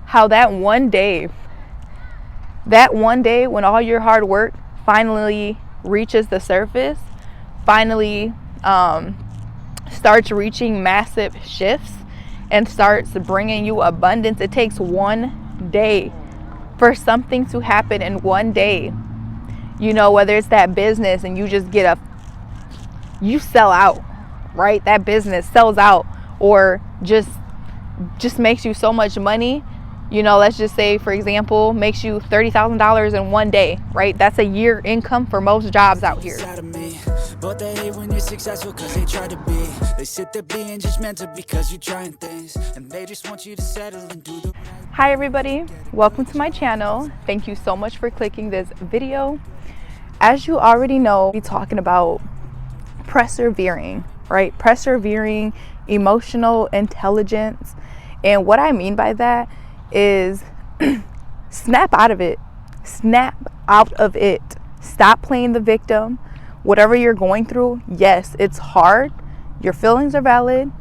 how that one day when all your hard work finally reaches the surface, finally starts reaching massive shifts and starts bringing you abundance. It takes one day for something to happen in one day. You know, whether it's that business and you just you sell out, right? That business sells out, or just makes you so much money. You know, let's just say, for example, makes you $30,000 in one day, right? That's a year income for most jobs out here. But they hate when you're successful because they try to be. They sit there being judgmental because you're trying things, and they just want you to settle and do the right. Hi everybody, welcome to my channel. Thank you so much for clicking this video. As you already know, we're talking about persevering, right? Persevering, emotional intelligence. And what I mean by that is snap out of it. Snap out of it. Stop playing the victim. Whatever you're going through, yes, it's hard. Your feelings are valid.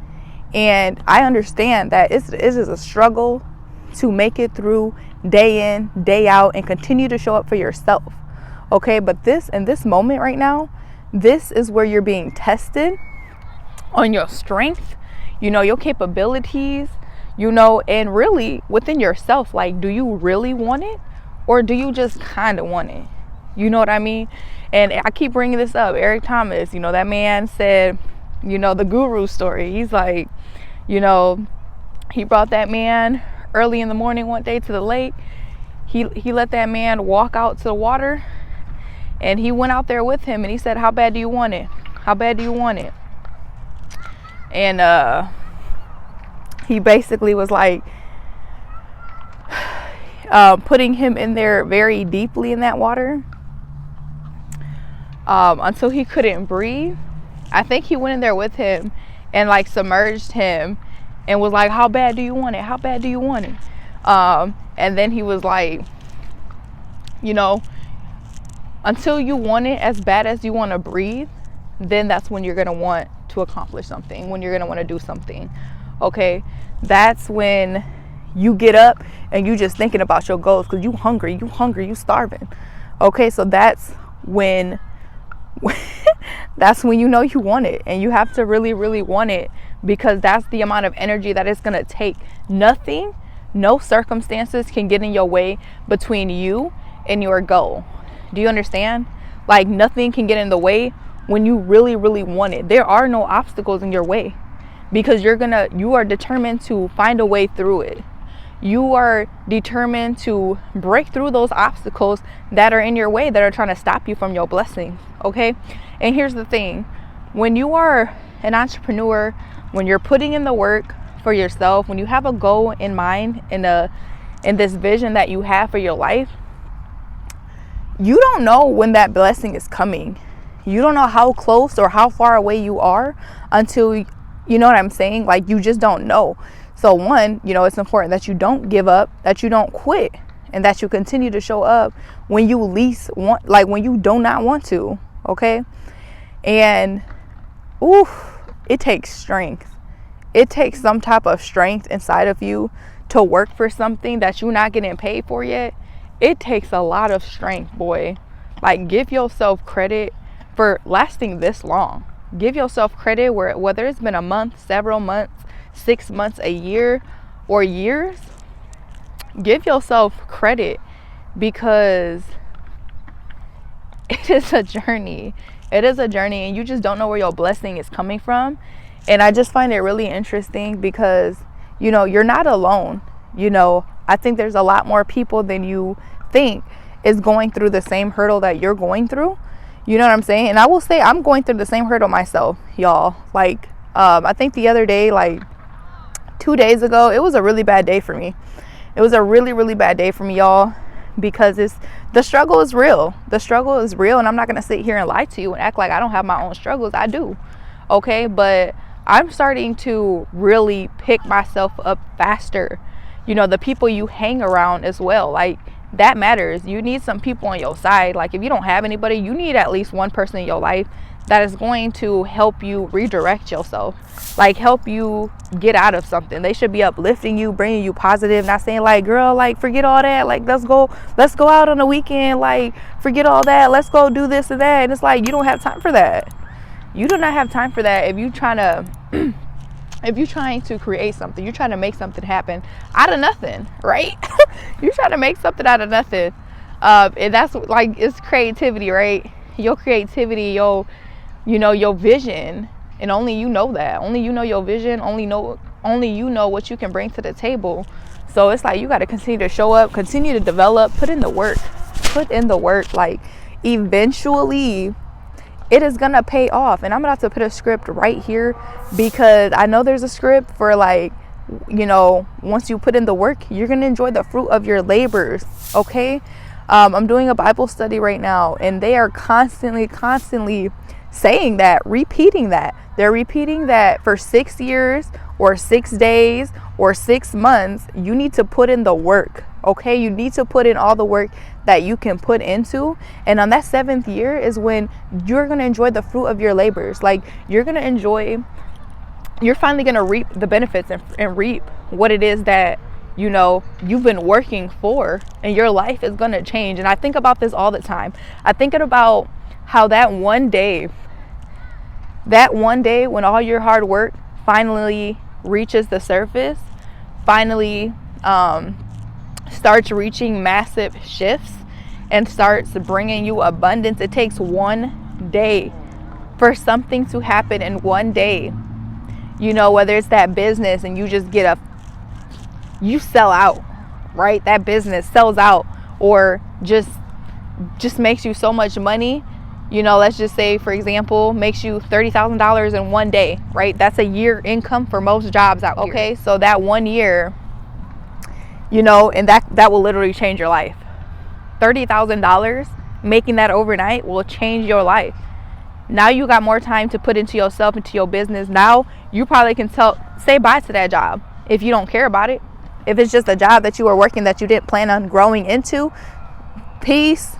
And I understand that it is a struggle to make it through day in, day out, and continue to show up for yourself. Okay, but in this moment right now, this is where you're being tested on your strength, you know, your capabilities, you know, and really within yourself. Like, do you really want it, or do you just kind of want it? You know what I mean? And I keep bringing this up. Eric Thomas, you know, that man said, you know, the guru story. He's like, you know, he brought that man early in the morning one day to the lake. He let that man walk out to the water, and he went out there with him, and he said, how bad do you want it? How bad do you want it? And he basically was like putting him in there very deeply in that water until he couldn't breathe. I think he went in there with him and like submerged him and was like, how bad do you want it? How bad do you want it? And then he was like, you know, until you want it as bad as you want to breathe, then that's when you're going to want to accomplish something, when you're going to want to do something. Okay, that's when you get up and you just thinking about your goals because you hungry, you starving. Okay, so that's when that's when you know you want it, and you have to really, really want it, because that's the amount of energy that it's going to take. Nothing, no circumstances can get in your way between you and your goal. Do you understand? Like, nothing can get in the way when you really, really want it. There are no obstacles in your way, because you are determined to find a way through it. You are determined to break through those obstacles that are in your way, that are trying to stop you from your blessings. Okay? And here's the thing. When you are an entrepreneur, when you're putting in the work for yourself, when you have a goal in mind, in this vision that you have for your life, you don't know when that blessing is coming. You don't know how close or how far away you are until, you know what I'm saying? Like, you just don't know. So one, you know, it's important that you don't give up, that you don't quit, and that you continue to show up when you least want, like when you do not want to. Okay. And it takes strength. It takes some type of strength inside of you to work for something that you're not getting paid for yet. It takes a lot of strength, boy. Like, give yourself credit for lasting this long. Give yourself credit whether it's been a month, several months, 6 months, a year, or years. Give yourself credit, because it is a journey. It is a journey, and you just don't know where your blessing is coming from. And I just find it really interesting because, you know, you're not alone. You know, I think there's a lot more people than you think is going through the same hurdle that you're going through. You know what I'm saying? And I will say I'm going through the same hurdle myself, y'all. Like, I think the other day, like 2 days ago, it was a really bad day for me. It was a really, really bad day for me, y'all, because the struggle is real. The struggle is real, and I'm not going to sit here and lie to you and act like I don't have my own struggles. I do. Okay, but I'm starting to really pick myself up faster. You know, the people you hang around as well, like, that matters. You need some people on your side. Like, if you don't have anybody, you need at least one person in your life that is going to help you redirect yourself, like help you get out of something. They should be uplifting you, bringing you positive, not saying like, girl, like forget all that, like let's go out on the weekend, like forget all that, let's go do this and that. And it's like, you don't have time for that. You do not have time for that. If you're trying to create something, you're trying to make something happen out of nothing, right? You're trying to make something out of nothing. And that's like, it's creativity, right? Your creativity, your vision, and only you know that. Only you know your vision. Only you know what you can bring to the table. So it's like, you got to continue to show up, continue to develop, put in the work. Like eventually it is gonna pay off. And I'm about to put a script right here, because I know there's a script for like, once you put in the work, you're gonna enjoy the fruit of your labors. Okay. I'm doing a Bible study right now, and they are constantly saying that, repeating that. They're repeating that for 6 years or 6 days or 6 months, you need to put in the work. Okay, you need to put in all the work that you can put into. And on that 7th year is when you're going to enjoy the fruit of your labors. Like you're finally going to reap the benefits and reap what it is that you've been working for, and your life is going to change. And I think about this all the time. I think about how that one day when all your hard work finally reaches the surface, finally starts reaching massive shifts and starts bringing you abundance. It takes one day for something to happen in one day. Whether it's that business and you just you sell out, right? That business sells out, or just makes you so much money. Let's just say, for example, makes you $30,000 in one day, right? That's a year income for most jobs out here. Okay, so that 1 year, and that will literally change your life. $30,000, making that overnight will change your life. Now you got more time to put into yourself, into your business. Now you probably can say bye to that job if you don't care about it. If it's just a job that you were working that you didn't plan on growing into, peace.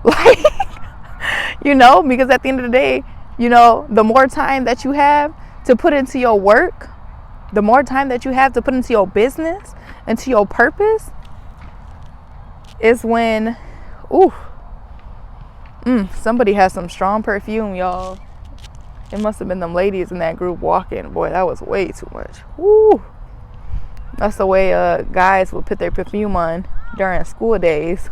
Like, because at the end of the day, the more time that you have to put into your work, the more time that you have to put into your business, into your purpose, is when, somebody has some strong perfume, y'all. It must have been them ladies in that group walking. Boy, that was way too much. Woo. That's the way guys would put their perfume on during school days.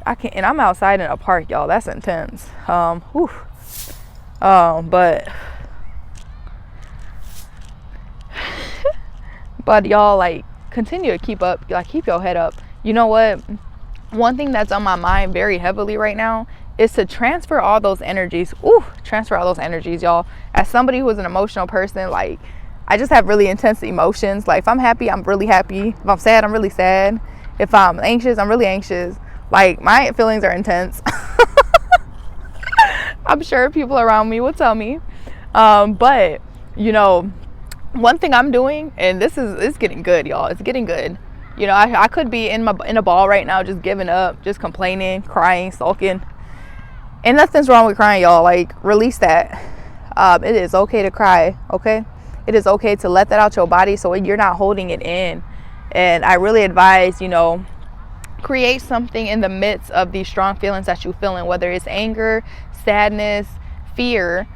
And I'm outside in a park, y'all. That's intense. But y'all, like, continue to keep up. Like, keep your head up. You know what? One thing that's on my mind very heavily right now is to transfer all those energies. Transfer all those energies, y'all. As somebody who is an emotional person, like, I just have really intense emotions. Like, if I'm happy, I'm really happy. If I'm sad, I'm really sad. If I'm anxious, I'm really anxious. Like, my feelings are intense. I'm sure people around me will tell me. But, one thing I'm doing, and it's getting good, y'all. It's getting good. I could be in a ball right now, just giving up, just complaining, crying, sulking. And nothing's wrong with crying, y'all. Like, release that. It is okay to cry, okay? It is okay to let that out your body so you're not holding it in. And I really advise, create something in the midst of these strong feelings that you're feeling, whether it's anger, sadness, fear,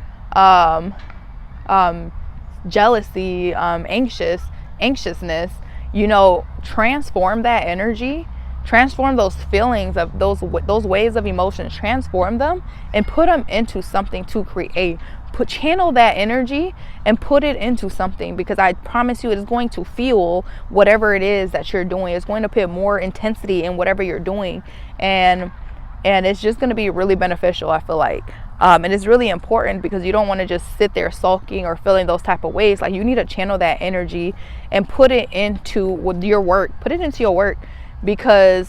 jealousy, anxiousness. Transform that energy, transform those feelings of those waves of emotions, transform them and put them into something to create. Channel that energy and put it into something, because I promise you it is going to fuel whatever it is that you're doing. It's going to put more intensity in whatever you're doing, and it's just going to be really beneficial, I feel like. And it's really important, because you don't want to just sit there sulking or feeling those type of ways. Like, you need to channel that energy and put it into your work. Put it into your work, because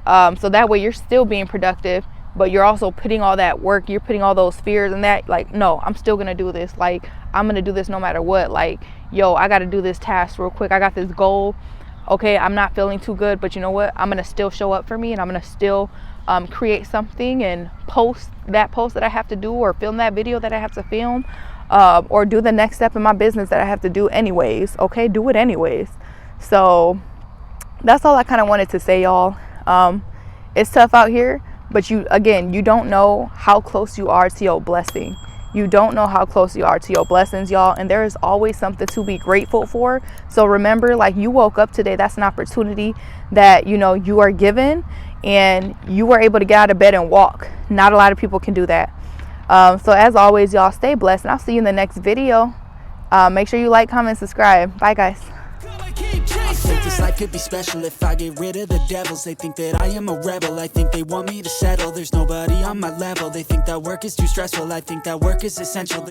so that way you're still being productive, but you're also putting all that work, you're putting all those fears and that, like, no, I'm still gonna do this. Like, I'm gonna do this no matter what. Like, yo, I gotta do this task real quick. I got this goal. Okay, I'm not feeling too good, but you know what? I'm gonna still show up for me, and I'm gonna still create something and post that I have to do, or film that video that I have to film, or do the next step in my business that I have to do anyways. Okay, do it anyways. So that's all I kind of wanted to say, y'all. It's tough out here, but you don't know how close you are to your blessing. You don't know how close you are to your blessings, y'all, and there is always something to be grateful for. So remember, like, you woke up today, that's an opportunity that, you know, you are given, and you were able to get out of bed and walk. Not a lot of people can do that. So as always, y'all, stay blessed, and I'll see you in the next video. Make sure you like, comment, subscribe. Bye, guys. I think this life could be special if I get rid of the devils. They think that I am a rebel, I think they want me to settle. There's nobody on my level, they think that work is too stressful. I think that work is essential.